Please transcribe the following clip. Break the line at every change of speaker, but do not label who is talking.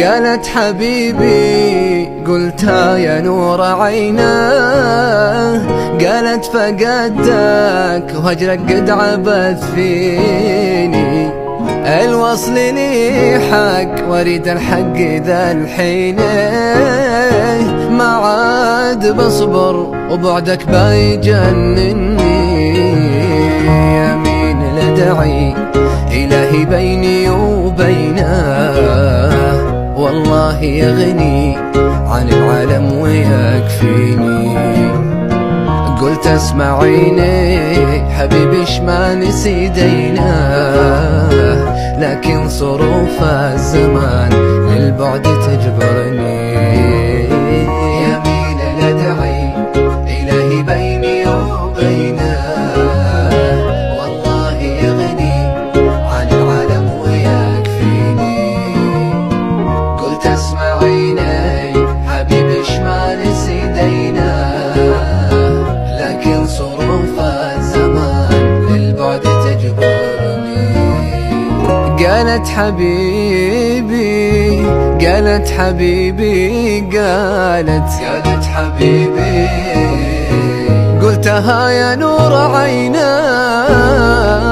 قالت حبيبي، قلتها يا نور عيناه. قالت فقدتك وهجرك قد عبث فيني. الوصل لي حق واريد الحق ذا الحين، ما عاد بصبر وبعدك بيجنني. يمين لدعي إلهي بيني وبينه، والله يغني عن العالم ويكفيني. قلت اسمعيني حبيبي اش ما نسي ديناه، لكن ظروف الزمان للبعد تجبرني. يمين لدعي إلهي بيني وبينه، والله يغني عن العالم ويكفيني. قلت اسمعيني حبيبي اش ما نسي ديناه، لكن ظروف الزمان للبعد تجبرني. قالت حبيبي، قالت حبيبي، قالت حبيبي، قلتها يا نور عيناه.